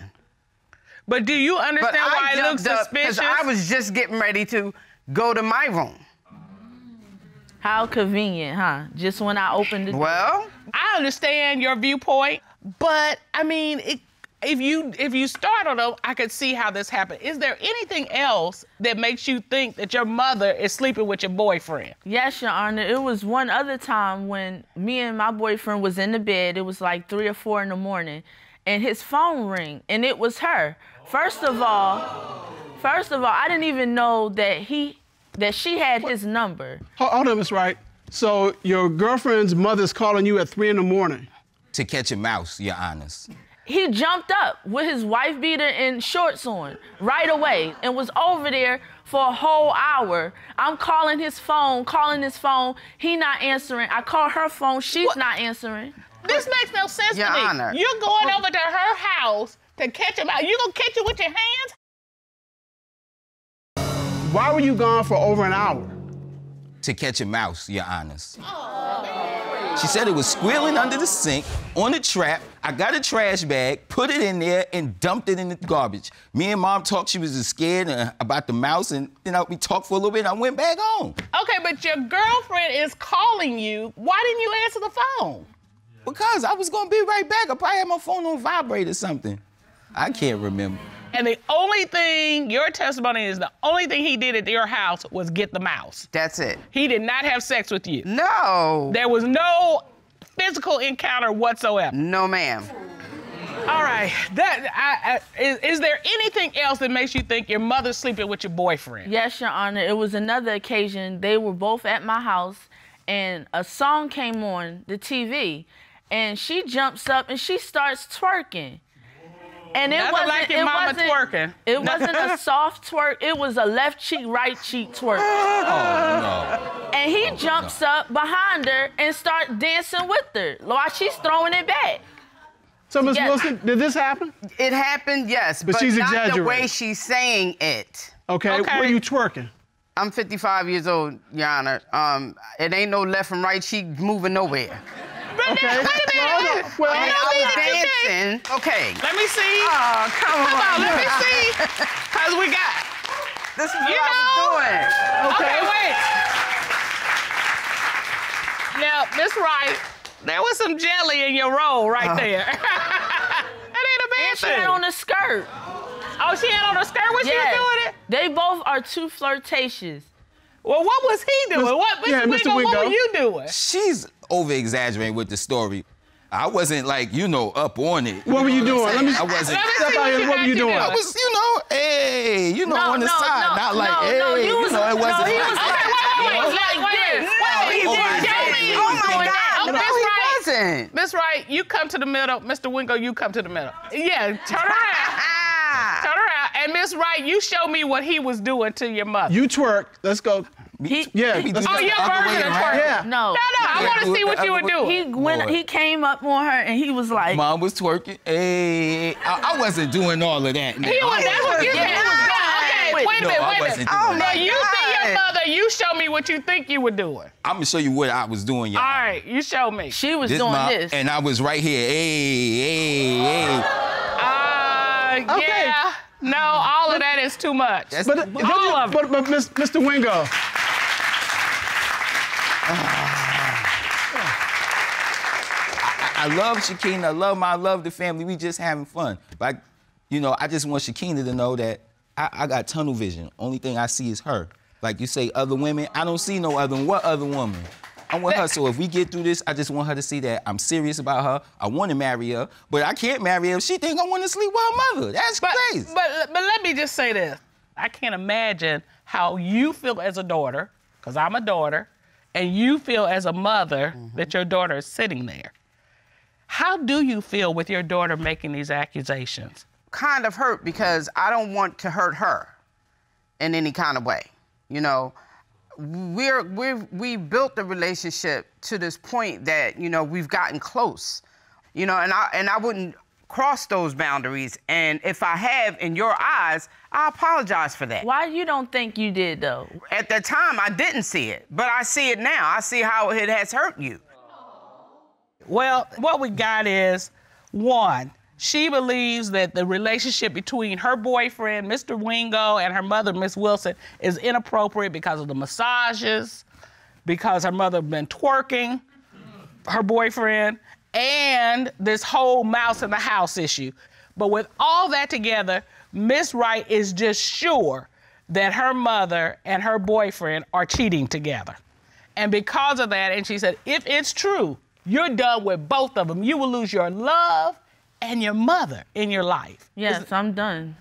Speaker 4: But do you understand why it looks
Speaker 10: because
Speaker 4: suspicious?
Speaker 10: I was just getting ready to go to my room.
Speaker 8: How convenient, huh? Just when I opened the door.
Speaker 10: Well,
Speaker 4: I understand your viewpoint, but I mean, if you startled them, I could see how this happened. Is there anything else that makes you think that your mother is sleeping with your boyfriend?
Speaker 8: Yes, Your Honor. It was one other time when me and my boyfriend was in the bed. It was like 3 or 4 in the morning, and his phone rang, and it was her. First of all, I didn't even know that she had his number.
Speaker 2: Hold on, Miss Wright. So your girlfriend's mother's calling you at 3 in the morning?
Speaker 9: To catch a mouse, Your Honors.
Speaker 8: He jumped up with his wife beater and shorts on right away and was over there for a whole hour. I'm calling his phone. He not answering. I call her phone. She's not answering.
Speaker 4: This makes no sense
Speaker 10: Your
Speaker 4: to me.
Speaker 10: Honor.
Speaker 4: You're going over to her house to catch him out. You gonna catch it with your hands?
Speaker 2: Why were you gone for over an hour?
Speaker 9: To catch a mouse, Your Honors. She said it was squealing under the sink, on the trap. I got a trash bag, put it in there, and dumped it in the garbage. Me and Mom talked, she was just scared about the mouse, and then we talked for a little bit, and I went back home.
Speaker 4: Okay, but your girlfriend is calling you. Why didn't you answer the phone?
Speaker 9: Because I was gonna be right back. I probably had my phone on vibrate or something. I can't remember.
Speaker 4: And the only thing, your testimony is the only thing he did at your house was get the mouse.
Speaker 10: that's it.
Speaker 4: He did not have sex with you.
Speaker 10: No.
Speaker 4: There was no physical encounter whatsoever.
Speaker 10: No, ma'am.
Speaker 4: All right, is there anything else that makes you think your mother's sleeping with your boyfriend?
Speaker 8: Yes, Your Honor. It was another occasion. They were both at my house, and a song came on the TV, and she jumps up and she starts twerking. And it
Speaker 4: Nothing
Speaker 8: wasn't
Speaker 4: like your mama twerking.
Speaker 8: It wasn't a soft twerk. It was a left cheek, right cheek twerk.
Speaker 9: Oh, no.
Speaker 8: And he jumps up behind her and starts dancing with her while she's throwing it back.
Speaker 2: So, Miss
Speaker 8: Yeah.
Speaker 2: Wilson, did this happen?
Speaker 10: It happened, yes,
Speaker 2: But
Speaker 10: but
Speaker 2: she's
Speaker 10: not the
Speaker 2: exaggerating.
Speaker 10: way she's saying it.
Speaker 2: Okay,
Speaker 4: Okay.
Speaker 2: were you twerking?
Speaker 10: I'm 55 years old, Your Honor. It ain't no left and right cheek moving nowhere.
Speaker 2: Okay.
Speaker 4: Wait a minute.
Speaker 2: Well,
Speaker 10: I mean, I
Speaker 4: me
Speaker 10: was
Speaker 4: let you see.
Speaker 10: dancing. Okay.
Speaker 4: Let me see.
Speaker 10: Oh, come on.
Speaker 4: Come on, let me see. Because we got,
Speaker 10: This is what
Speaker 4: You
Speaker 10: I was doing.
Speaker 4: okay, wait. Now, Miss Wright, there was some jelly in your roll right there. And
Speaker 8: she had on a skirt.
Speaker 4: Oh, she had on a skirt when she was doing it?
Speaker 8: They both are too flirtatious.
Speaker 4: Well, what was he doing? Mr. Wingo, what were you doing?
Speaker 9: She's over-exaggerating with the story. I wasn't like, up on it.
Speaker 2: What were you doing?
Speaker 9: I wasn't.
Speaker 2: What were you doing?
Speaker 9: I was, hey, on the side, not like, hey,
Speaker 8: it wasn't.
Speaker 9: Okay,
Speaker 8: Wait.
Speaker 4: Miss Wright, you come to the middle. Mr. Wingo, you come to the middle. Yeah, turn around. Turn around. And Miss Wright, you show me what he was doing to your mother.
Speaker 2: You twerk. Let's go.
Speaker 4: Your version of twerk.
Speaker 2: Yeah.
Speaker 8: No,
Speaker 4: I want to see what you were doing.
Speaker 8: He came up on her and he was like,
Speaker 9: Mom was twerking. Hey, I wasn't doing all of that.
Speaker 4: That's what you said. Okay, wait a minute. You see your mother, you show me what you think you were doing.
Speaker 9: I'm going to show you what I was doing, y'all.
Speaker 4: All right, you show me.
Speaker 8: She was doing this.
Speaker 9: And I was right here. Hey.
Speaker 4: Yeah. No, all of that is too much.
Speaker 2: But Mr. Wingo.
Speaker 9: I love Shakina. I love the family. We just having fun. But, I just want Shakina to know that I got tunnel vision. Only thing I see is her. Like you say, other women, I don't see no other. What other woman? I want her. So if we get through this, I just want her to see that I'm serious about her. I want to marry her, but I can't marry her if she think I want to sleep with her mother. That's crazy.
Speaker 4: But let me just say this. I can't imagine how you feel as a daughter, because I'm a daughter, and you feel as a mother that your daughter is sitting there. How do you feel with your daughter making these accusations?
Speaker 10: Kind of hurt because I don't want to hurt her in any kind of way. We built the relationship to this point that, we've gotten close. And I wouldn't cross those boundaries. And if I have, in your eyes, I apologize for that.
Speaker 8: Why you don't think you did, though?
Speaker 10: At the time, I didn't see it, but I see it now. I see how it has hurt you.
Speaker 4: Well, what we got is, one, she believes that the relationship between her boyfriend, Mr. Wingo, and her mother, Miss Wilson, is inappropriate because of the massages, because her mother been twerking, her boyfriend, and this whole mouse in the house issue. But with all that together, Miss Wright is just sure that her mother and her boyfriend are cheating together. And because of that, and she said, if it's true, you're done with both of them. You will lose your love and your mother in your life.
Speaker 8: Yes, I'm done.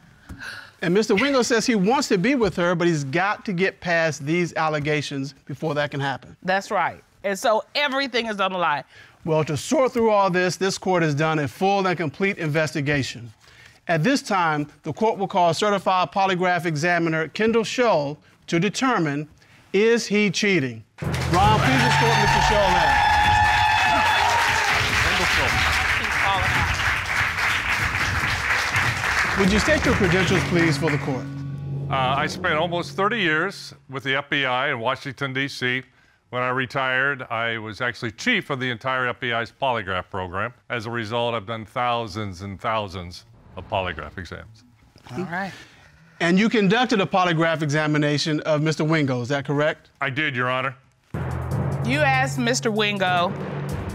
Speaker 2: And Mr. Wingo says he wants to be with her, but he's got to get past these allegations before that can happen.
Speaker 4: That's right. And so everything is on the line.
Speaker 2: Well, to sort through all this court has done a full and complete investigation. At this time, the court will call certified polygraph examiner Kendall Scholl to determine, is he cheating? Ron, please escort Mr. Scholl in. Would you state your credentials, please, for the court?
Speaker 11: I spent almost 30 years with the FBI in Washington, D.C. When I retired, I was actually chief of the entire FBI's polygraph program. As a result, I've done thousands and thousands of polygraph exams.
Speaker 4: All right.
Speaker 2: And you conducted a polygraph examination of Mr. Wingo, is that correct?
Speaker 11: I did, Your Honor.
Speaker 4: You asked Mr. Wingo,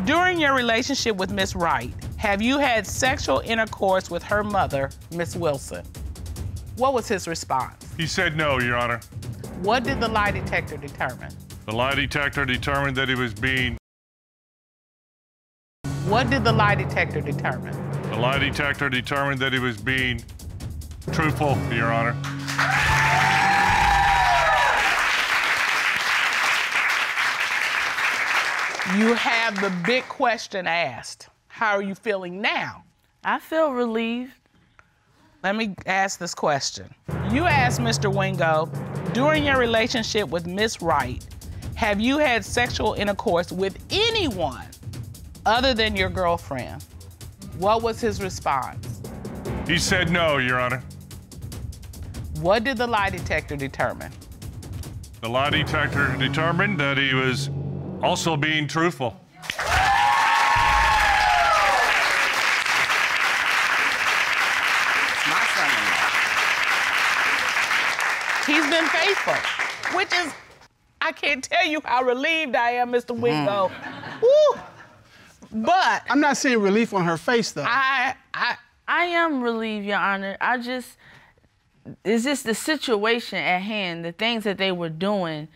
Speaker 4: during your relationship with Miss Wright, have you had sexual intercourse with her mother, Miss Wilson? What was his response?
Speaker 11: He said no, Your Honor.
Speaker 4: What did the lie detector determine?
Speaker 11: The lie detector determined that he was being...
Speaker 4: What did the lie detector determine?
Speaker 11: The lie detector determined that he was being truthful, Your Honor.
Speaker 4: You have the big question asked. How are you feeling now?
Speaker 8: I feel relieved.
Speaker 4: Let me ask this question. You asked Mr. Wingo, during your relationship with Miss Wright, have you had sexual intercourse with anyone other than your girlfriend? What was his response?
Speaker 11: He said no, Your Honor.
Speaker 4: What did the lie detector determine?
Speaker 11: The lie detector determined that he was also being truthful.
Speaker 4: He's been faithful, which is, I can't tell you how relieved I am, Mr. Wingo. Woo! But
Speaker 2: I'm not seeing relief on her face, though.
Speaker 8: I am relieved, Your Honor. It's just the situation at hand, the things that they were doing,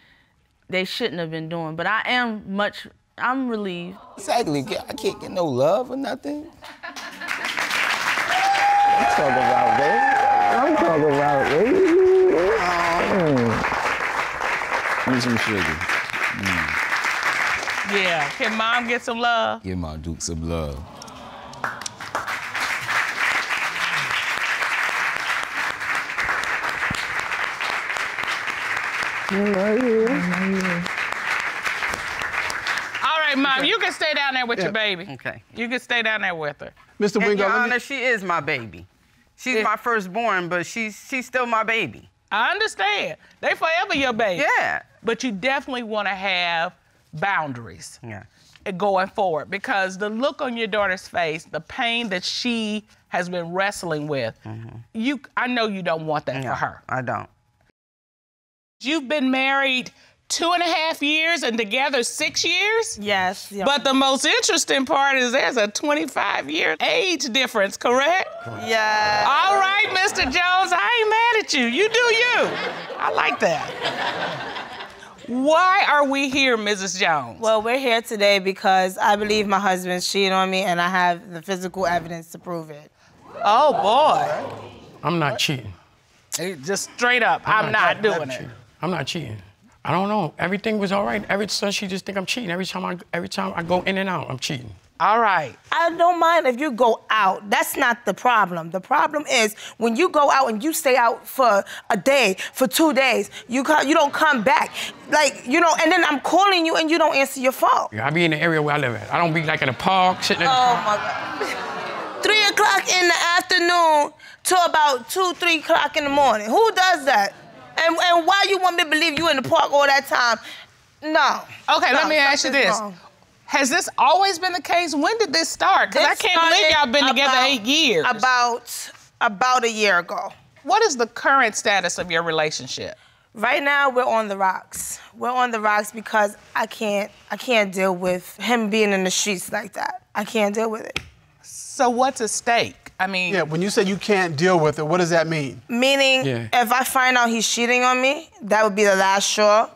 Speaker 8: they shouldn't have been doing. But I'm relieved.
Speaker 9: Exactly. I can't get no love or nothing. I'm talking about, baby. Need some sugar.
Speaker 4: Yeah. Can Mom get some love?
Speaker 9: Give my Duke some love.
Speaker 4: All right, Mom, you can stay down there with your baby.
Speaker 10: Okay.
Speaker 4: You can stay down there with her.
Speaker 2: Mr. Wingo,
Speaker 10: Your Honor, she is my baby. She's my firstborn, but she's still my baby.
Speaker 4: I understand. They forever your baby.
Speaker 10: Yeah.
Speaker 4: But you definitely want to have boundaries.
Speaker 10: Yeah.
Speaker 4: Going forward, because the look on your daughter's face, the pain that she has been wrestling with, I know you don't want that for her.
Speaker 10: I don't.
Speaker 4: You've been married 2.5 years and together 6 years?
Speaker 12: Yes.
Speaker 4: But the most interesting part is there's a 25-year age difference, correct?
Speaker 12: Yeah.
Speaker 4: All right, Mr. Jones, I ain't mad at you. You do you. I like that. Why are we here, Mrs. Jones?
Speaker 12: Well, we're here today because I believe my husband's cheating on me and I have the physical evidence to prove it.
Speaker 4: Oh, boy.
Speaker 13: I'm not cheating.
Speaker 4: Just straight up, I'm not doing it.
Speaker 13: I'm not cheating. I don't know. Everything was all right. Every time she just think I'm cheating. Every time I go in and out, I'm cheating.
Speaker 4: All right.
Speaker 12: I don't mind if you go out. That's not the problem. The problem is when you go out and you stay out for a day, for 2 days, you don't come back. Like, you know, and then I'm calling you and you don't answer your phone.
Speaker 13: Yeah, I be in the area where I live at. I don't be like in a park, sitting in the park.
Speaker 12: Oh, my God. 3 o'clock in the afternoon to about 2, 3 o'clock in the morning. Who does that? And why you want me to believe you in the park all that time? No.
Speaker 4: Okay, let me ask you this.
Speaker 12: Wrong.
Speaker 4: Has this always been the case? When did this start? Because I can't believe y'all been together 8 years.
Speaker 12: About a year ago.
Speaker 4: What is the current status of your relationship?
Speaker 12: Right now, we're on the rocks. We're on the rocks because I can't deal with him being in the streets like that. I can't deal with it.
Speaker 4: So what's at stake? I mean...
Speaker 2: Yeah, when you say you can't deal with it, what does that mean?
Speaker 12: Meaning, if I find out he's cheating on me, that would be the last straw.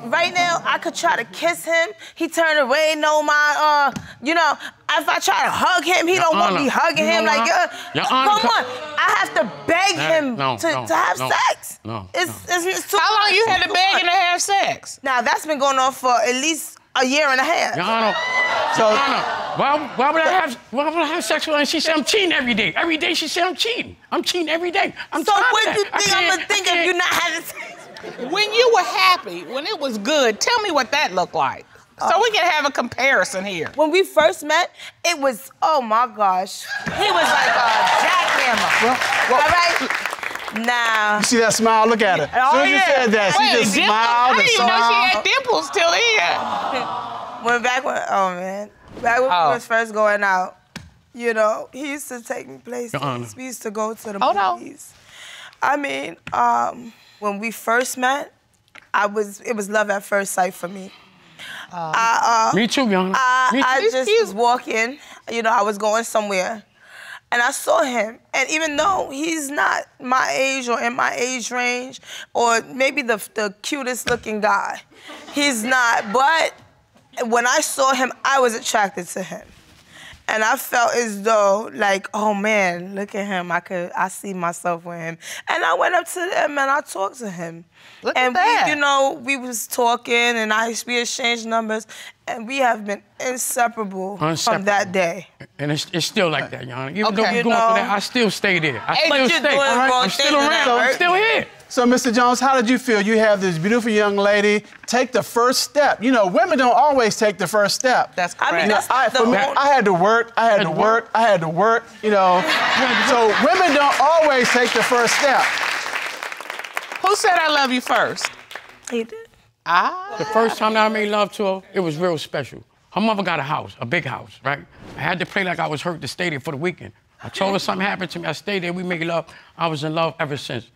Speaker 12: Right now, I could try to kiss him. He turned away, you know, if I try to hug him, he don't want me hugging him. Like, come on. I have to beg him to have sex.
Speaker 13: No.
Speaker 12: It's too
Speaker 4: How long you had to beg him to have sex?
Speaker 12: Now, that's been going on for at least a year and a half.
Speaker 13: Your Honor, why would I have sex with her and she said I'm cheating every day? Every day she said I'm cheating. I'm cheating every day.
Speaker 12: So what do you think I'm gonna think if you're not having sex?
Speaker 4: When you were happy, when it was good, tell me what that looked like. So we can have a comparison here.
Speaker 12: When we first met, it was, oh my gosh. He was like a jackhammer. All right? Now.
Speaker 2: You see that smile? Look at her. As soon as you said that, she just smiled and smiled.
Speaker 4: I didn't even know she had dimples till then.
Speaker 12: Back when we was first going out, you know, he used to take me places. We used to go to the movies. I mean, when we first met, it was love at first sight for me.
Speaker 13: Me too, Your Honor.
Speaker 12: I just was walking, you know, I was going somewhere, and I saw him. And even though he's not my age or in my age range, or maybe the cutest looking guy, he's not. But when I saw him, I was attracted to him. And I felt as though, like, oh man, look at him. I see myself with him. And I went up to him and I talked to him.
Speaker 4: Look at that.
Speaker 12: You know, we was talking and we exchanged numbers, and we have been inseparable from that day.
Speaker 13: And it's still like that, Your Honor. Even though we're going through that, I still stay there. I still stay. I'm still around. I'm still here.
Speaker 2: So, Mr. Jones, how did you feel? You have this beautiful young lady take the first step. You know, women don't always take the first step.
Speaker 4: That's correct.
Speaker 12: I mean,
Speaker 2: I had to work, you know. So women don't always take the first step.
Speaker 4: Who said I love you first?
Speaker 12: He did.
Speaker 13: The first time that I made love to her, it was real special. Her mother got a house, a big house, right? I had to play like I was hurt to stay there for the weekend. I told her something happened to me. I stayed there, we made love. I was in love ever since.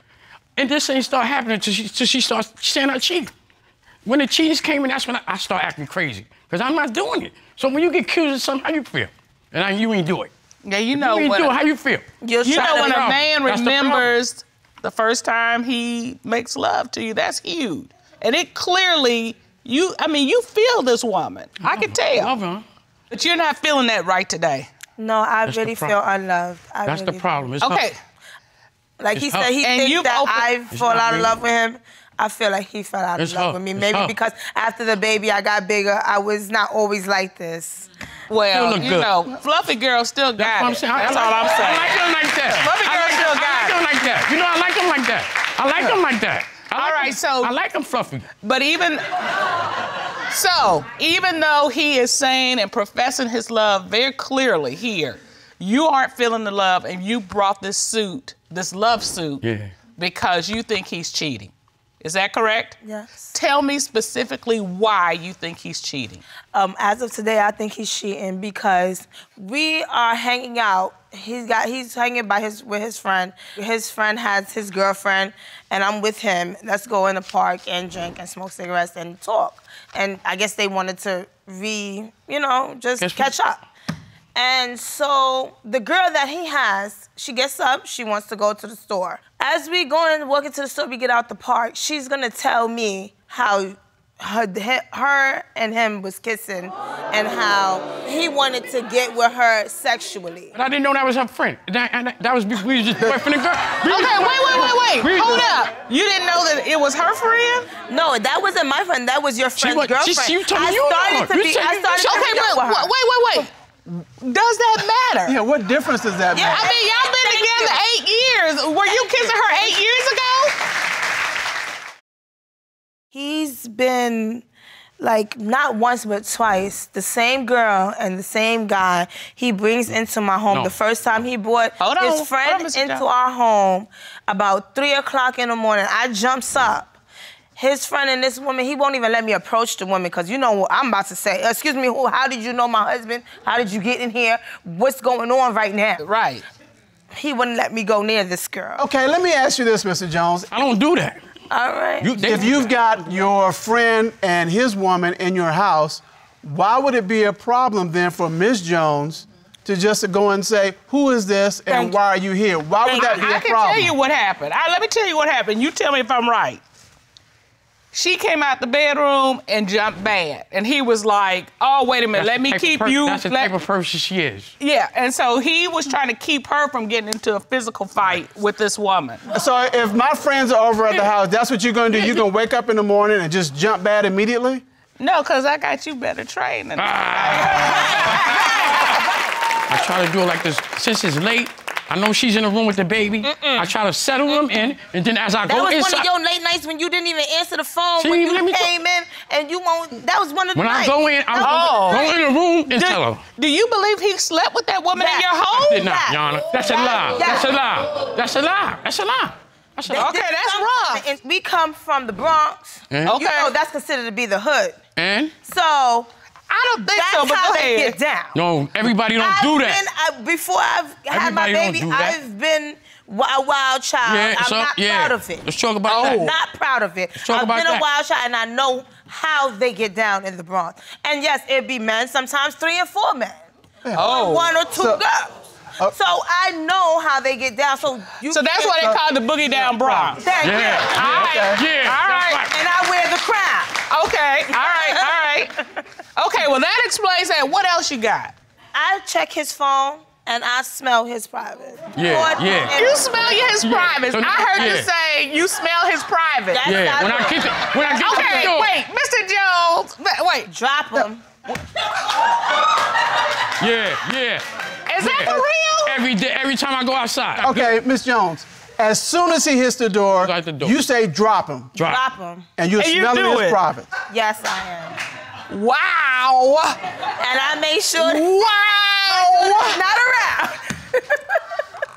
Speaker 13: And this ain't start happening until she starts saying I cheat. When the cheaters came in, that's when I start acting crazy. Because I'm not doing it. So when you get accused of something, how you feel? And you ain't do it.
Speaker 4: Yeah, you know what?
Speaker 13: How you feel?
Speaker 4: You know when a man
Speaker 13: That's the
Speaker 4: remembers the first time he makes love to you, that's huge. And it clearly, you feel this woman. I can tell.
Speaker 13: Love her.
Speaker 4: But you're not feeling that right today.
Speaker 12: No, I really feel unloved.
Speaker 13: That's the problem. It's
Speaker 4: okay.
Speaker 12: Like he said, he thinks that I fall out of love with him. I feel like he fell out of love with me. Maybe because after the baby, I got bigger. I was not always like this.
Speaker 4: Well, you know, Fluffy Girl still got it. That's all I'm saying.
Speaker 13: I like him like that.
Speaker 4: Fluffy Girl still got it.
Speaker 13: I like him like that. You know, I like him like that. I like him like that.
Speaker 4: All right, so
Speaker 13: I like him fluffy.
Speaker 4: But even though he is saying and professing his love very clearly here, you aren't feeling the love, and you brought this suit, this love suit, because you think he's cheating. Is that correct?
Speaker 12: Yes.
Speaker 4: Tell me specifically why you think he's cheating.
Speaker 12: As of today, I think he's cheating because we are hanging out. He's hanging with his friend. His friend has his girlfriend, and I'm with him. Let's go in the park and drink and smoke cigarettes and talk. And I guess they wanted to just catch up. And so the girl that he has, she gets up, she wants to go to the store. As we go and walk into the store, we get out the park, she's gonna tell me how her and him was kissing and how he wanted to get with her sexually.
Speaker 13: But I didn't know that was her friend. That was, we was just boyfriend and girl.
Speaker 4: Okay, wait. Hold up. You didn't know that it was her friend?
Speaker 12: No, that wasn't my friend. That was your friend's girlfriend.
Speaker 13: She told me you
Speaker 12: I started to be with her.
Speaker 4: Wait. Does that matter?
Speaker 2: Yeah, what difference does that make?
Speaker 4: I mean, y'all been together 8 years. Were you kissing her 8 years ago?
Speaker 12: He's been, like, not once but twice, the same girl and the same guy he brings into my home.
Speaker 13: No.
Speaker 12: The first time he brought his friend into our home about 3 o'clock in the morning. I jumps up. His friend and this woman, he won't even let me approach the woman because you know what I'm about to say. Excuse me, how did you know my husband? How did you get in here? What's going on right now?
Speaker 4: Right.
Speaker 12: He wouldn't let me go near this girl.
Speaker 2: Okay, let me ask you this, Mr. Jones.
Speaker 13: I don't do that.
Speaker 12: All right.
Speaker 2: If you've got your friend and his woman in your house, why would it be a problem then for Ms. Jones to just go and say, who is this and why are you here? Why would that be a problem?
Speaker 4: I can tell you what happened. Let me tell you what happened. You tell me if I'm right. She came out the bedroom and jumped bad. And he was like, oh, wait a minute, let me keep you.
Speaker 13: That's the type of person she is.
Speaker 4: Yeah, and so he was trying to keep her from getting into a physical fight with this woman.
Speaker 2: So if my friends are over at the house, that's what you're gonna do? You're gonna wake up in the morning and just jump bad immediately?
Speaker 4: No, because I got you better trained than
Speaker 13: I try to do it like this. Since it's late, I know she's in the room with the baby. I try to settle them in, and then as I go inside...
Speaker 12: That was one of your late nights when you didn't even answer the phone when you came in, and you won't... That was one of the nights.
Speaker 13: When I go in, I'll go in the room and tell her.
Speaker 4: Do you believe he slept with that woman in your home?
Speaker 13: I did not, Yana. That's a lie. That's a lie. That's a lie. That's a lie.
Speaker 4: Okay, that's wrong.
Speaker 12: And we come from the Bronx.
Speaker 13: Okay.
Speaker 12: You know that's considered to be the hood.
Speaker 13: And?
Speaker 12: So...
Speaker 4: I don't think so, but
Speaker 12: that's how
Speaker 4: go
Speaker 12: they
Speaker 4: ahead.
Speaker 12: get down.
Speaker 13: No, everybody don't do that.
Speaker 12: Before I've had my baby, I've been a wild child. I'm not proud of it.
Speaker 13: Let's talk about that.
Speaker 12: I'm not proud of it. I've been a wild child, and I know how they get down in the Bronx. And yes, it'd be men, sometimes 3 and 4 men.
Speaker 4: Oh.
Speaker 12: 1 or 2 girls. So I know how they get down. So
Speaker 4: that's why they call the boogie down Bronx.
Speaker 12: Thank you.
Speaker 4: All right.
Speaker 12: And I wear the crown.
Speaker 4: Okay. All right. Okay, well, that explains that. What else you got?
Speaker 12: I check his phone, and I smell his private.
Speaker 13: Yeah.
Speaker 4: You smell his privates. I heard you say you smell his private.
Speaker 13: Yeah, when I get to the door.
Speaker 4: Wait, Mr. Jones. Wait.
Speaker 12: Drop him.
Speaker 13: Yeah.
Speaker 4: Is that for real?
Speaker 13: Every day, every time I go outside.
Speaker 2: Okay, Miss Jones. As soon as he hits the door, you say drop him.
Speaker 12: Drop him.
Speaker 2: And you're smelling his private.
Speaker 12: Yes, I am.
Speaker 4: Wow.
Speaker 12: And I make sure not around.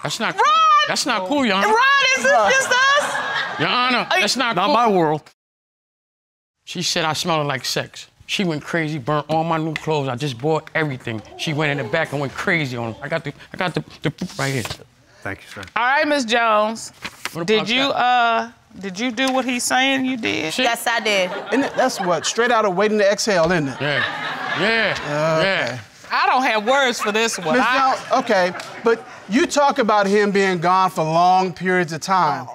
Speaker 13: That's not cool. That's not cool, Your Honor.
Speaker 4: Ron, is this just us?
Speaker 13: Your Honor, that's not cool.
Speaker 6: Not my world.
Speaker 13: She said I smelled like sex. She went crazy, burnt all my new clothes. I just bought everything. She went in the back and went crazy on them. I got the proof right here.
Speaker 6: Thank you, sir.
Speaker 4: All right, Miss Jones. Did you do what he's saying you did?
Speaker 12: Yes, I did.
Speaker 2: That's what? Straight out of Waiting to Exhale, isn't it?
Speaker 13: Yeah.
Speaker 2: Okay.
Speaker 4: I don't have words for this one.
Speaker 2: Ms. Jones, okay, but you talk about him being gone for long periods of time.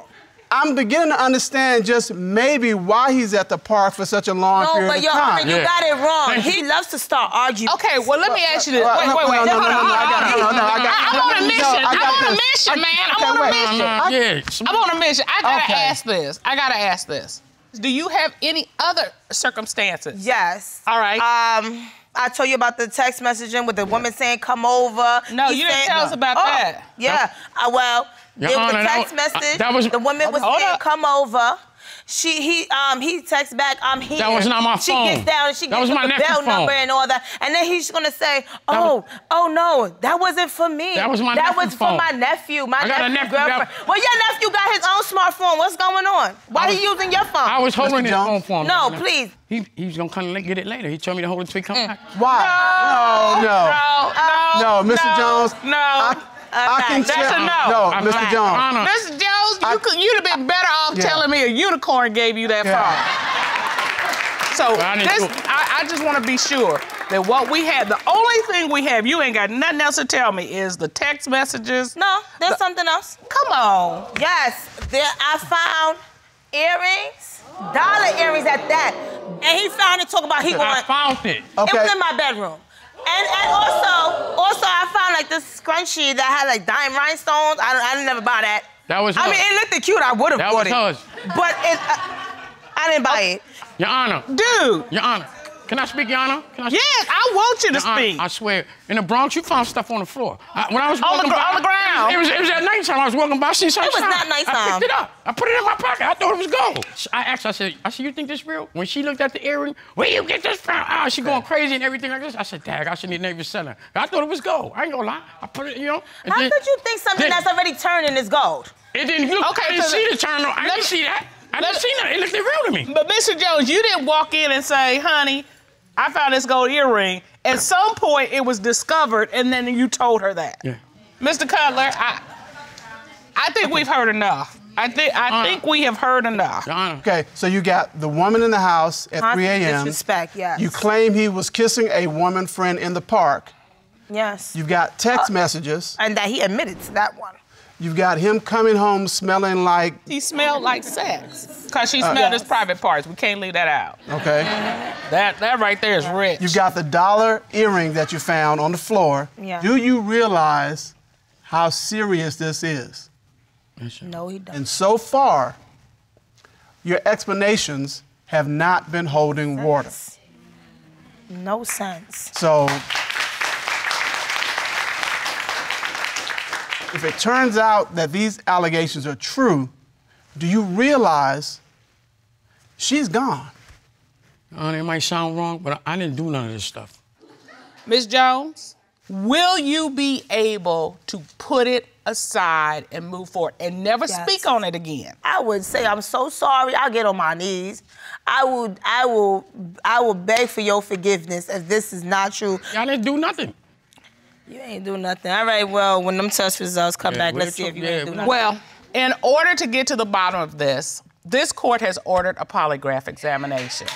Speaker 2: I'm beginning to understand just maybe why he's at the park for such a long period of time.
Speaker 12: No, but Your Honor, you got it wrong. He loves to start arguing.
Speaker 4: Okay, well, let me ask you this. Wait.
Speaker 2: No,
Speaker 4: I'm on a mission.
Speaker 2: I'm
Speaker 4: on a mission, man. I'm on a mission. I gotta ask this. Do you have any other circumstances?
Speaker 12: Yes.
Speaker 4: All right.
Speaker 12: I told you about the text messaging with the woman saying, come over.
Speaker 4: No, you didn't tell us about that.
Speaker 12: Yeah. Well,
Speaker 13: Your
Speaker 12: there was
Speaker 13: Honor,
Speaker 12: a text message. The woman was
Speaker 4: Hold
Speaker 12: saying,
Speaker 4: up.
Speaker 12: come over. He texts back, I'm here.
Speaker 13: That was not my
Speaker 12: She
Speaker 13: phone.
Speaker 12: gets down and she
Speaker 13: That
Speaker 12: gets
Speaker 13: was my
Speaker 12: the
Speaker 13: nephew's
Speaker 12: bell number
Speaker 13: phone.
Speaker 12: and all that. And then he's gonna say, oh no, that wasn't for me.
Speaker 13: That was my nephew's
Speaker 12: for
Speaker 13: phone.
Speaker 12: my nephew, my
Speaker 13: I got a
Speaker 12: nephew's
Speaker 13: nephew
Speaker 12: girlfriend. Well, your nephew got his own smartphone. What's going on? Why are you using your phone?
Speaker 13: I was holding his phone for him.
Speaker 12: No, please.
Speaker 13: He's gonna come and get it later. He told me to hold it till he come back.
Speaker 2: Why? No, Mr. Jones.
Speaker 4: No.
Speaker 2: I can
Speaker 4: That's
Speaker 2: tell.
Speaker 4: a no.
Speaker 2: No, Mr. Jones.
Speaker 4: Mr. Jones, you'd have been better off telling me a unicorn gave you that phone. So I just want to be sure that what we have, the only thing we have, you ain't got nothing else to tell me, is the text messages.
Speaker 12: No, there's something else.
Speaker 4: Come on.
Speaker 12: Yes, I found earrings, dollar earrings at that. And he found it, talk about he
Speaker 13: I found it.
Speaker 12: Okay. It was in my bedroom. And also I found like this scrunchie that had like dime rhinestones. I didn't never buy that.
Speaker 13: That was hers.
Speaker 12: I mean, it looked cute. I would have bought it.
Speaker 13: That was hers.
Speaker 12: But I didn't buy it.
Speaker 13: Your Honor.
Speaker 4: Dude.
Speaker 13: Your Honor. Can I speak, Your Honor?
Speaker 4: Yes, I want you to
Speaker 13: Your Honor,
Speaker 4: speak.
Speaker 13: I swear, in the Bronx, you found stuff on the floor. When I was
Speaker 4: on
Speaker 13: walking
Speaker 4: the
Speaker 13: by,
Speaker 4: ground.
Speaker 13: It was at nighttime. I was walking by, seen something.
Speaker 12: It was not nighttime.
Speaker 13: I picked it up. I put it in my pocket. I thought it was gold. I asked her, I said, you think this real? When she looked at the earring, where you get this from? She going crazy and everything like this. I said, Dad, I shouldn't even sell her. I thought it was gold. I ain't gonna lie. I put it,
Speaker 12: How could you think something that's already turning is gold?
Speaker 13: It didn't look.
Speaker 4: Okay,
Speaker 13: I didn't see the turn. I didn't see that. I didn't see that. It looked real to me.
Speaker 4: But Mr. Jones, you didn't walk in and say, honey, I found this gold earring. At some point, it was discovered, and then you told her that.
Speaker 13: Yeah.
Speaker 4: Mr. Cutler, I think we've heard enough. I think we have heard enough.
Speaker 2: Okay, so you got the woman in the house at 3 a.m.
Speaker 12: Disrespect, yes.
Speaker 2: You claim he was kissing a woman friend in the park.
Speaker 12: Yes.
Speaker 2: You've got text messages.
Speaker 12: And that he admitted to that one.
Speaker 2: You've got him coming home smelling like...
Speaker 4: He smelled like sex. Because she smelled his private parts. We can't leave that out.
Speaker 2: Okay.
Speaker 4: That right there is rich.
Speaker 2: You've got the dollar earring that you found on the floor.
Speaker 12: Yeah.
Speaker 2: Do you realize how serious this is?
Speaker 12: No, he doesn't.
Speaker 2: And so far, your explanations have not been holding water.
Speaker 12: No sense.
Speaker 2: So... if it turns out that these allegations are true, do you realize she's gone?
Speaker 13: It might sound wrong, but I didn't do none of this stuff.
Speaker 4: Ms. Jones, will you be able to put it aside and move forward and never speak on it again?
Speaker 12: I would say, I'm so sorry. I'll get on my knees. I will beg for your forgiveness if this is not true.
Speaker 13: Y'all didn't do nothing.
Speaker 12: You ain't do nothing. All right, well, when them test results come back, let's see if you ain't do nothing.
Speaker 4: Well, in order to get to the bottom of this court has ordered a polygraph examination.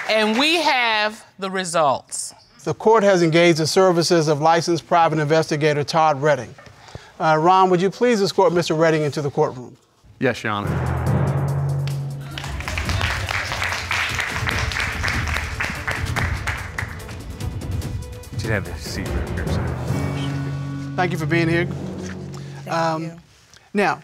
Speaker 4: And we have the results.
Speaker 2: The court has engaged the services of licensed private investigator Todd Redding. Ron, would you please escort Mr. Redding into the courtroom?
Speaker 6: Yes, Your Honor. You have a seat right here, sir.
Speaker 2: Thank you for being here.
Speaker 12: Thank you.
Speaker 2: Now,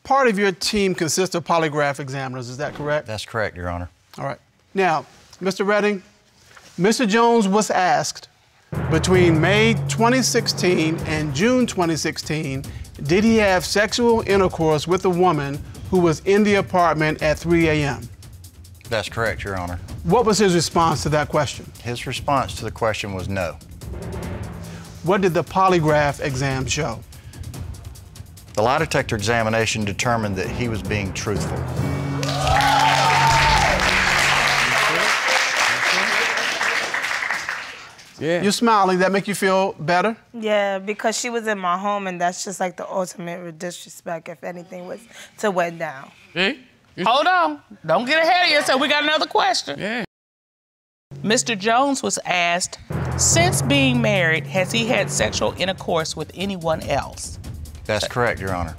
Speaker 2: part of your team consists of polygraph examiners, is that correct?
Speaker 7: That's correct, Your Honor.
Speaker 2: All right. Now, Mr. Redding, Mr. Jones was asked between May 2016 and June 2016, did he have sexual intercourse with a woman who was in the apartment at 3 a.m.?
Speaker 7: That's correct, Your Honor.
Speaker 2: What was his response to that question?
Speaker 7: His response to the question was no.
Speaker 2: What did the polygraph exam show?
Speaker 7: The lie detector examination determined that he was being truthful.
Speaker 2: Yeah. You're smiling. That make you feel better?
Speaker 12: Yeah, because she was in my home, and that's just like the ultimate disrespect if anything was to went down.
Speaker 13: See?
Speaker 4: Hold on. Don't get ahead of yourself. We got another question.
Speaker 13: Yeah.
Speaker 4: Mr. Jones was asked, since being married, has he had sexual intercourse with anyone else?
Speaker 7: That's correct, Your Honor.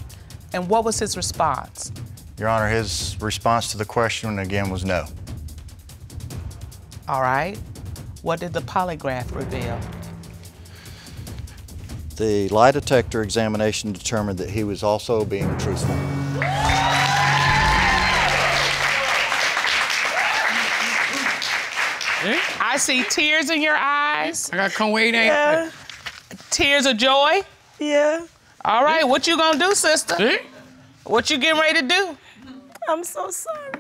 Speaker 4: And what was his response?
Speaker 7: Your Honor, his response to the question again was no.
Speaker 4: All right. What did the polygraph reveal?
Speaker 7: The lie detector examination determined that he was also being truthful.
Speaker 4: I see tears in your eyes.
Speaker 13: I got come wait, ain't
Speaker 4: Yeah. Tears of joy?
Speaker 12: Yeah.
Speaker 4: All right, what you gonna do, sister?
Speaker 13: See?
Speaker 4: What you getting ready to do?
Speaker 12: I'm so sorry.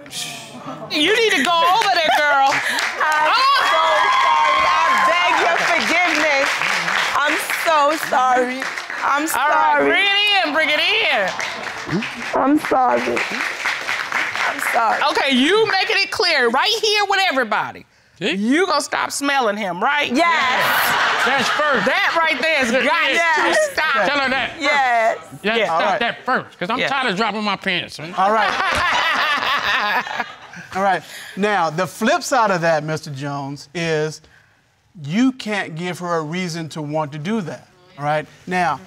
Speaker 4: You need to go over there, girl.
Speaker 12: I'm so sorry. I beg your forgiveness. I'm so sorry. I'm sorry.
Speaker 4: All right, bring it in, bring it in.
Speaker 12: I'm sorry. I'm sorry.
Speaker 4: Okay, you making it clear right here with everybody.
Speaker 13: See?
Speaker 4: You gonna stop smelling him, right?
Speaker 12: Yes.
Speaker 13: That's first.
Speaker 4: That right there has got to stop.
Speaker 13: Tell her that.
Speaker 12: Yes.
Speaker 13: Yeah,
Speaker 4: Yeah.
Speaker 13: stop
Speaker 2: All right.
Speaker 13: that first, because I'm tired of dropping my pants. Man.
Speaker 2: All right. All right. Now, the flip side of that, Mr. Jones, is you can't give her a reason to want to do that. All right? Now,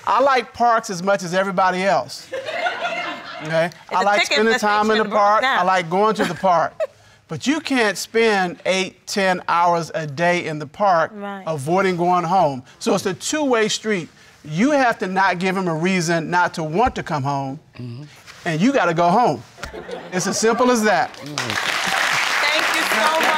Speaker 2: I like parks as much as everybody else. Okay? I like spending time in the park. I like going to the park. But you can't spend 8, 10 hours a day in the park avoiding going home. So it's a two-way street. You have to not give him a reason not to want to come home, and you got to go home. It's as simple as that.
Speaker 12: Thank you so much.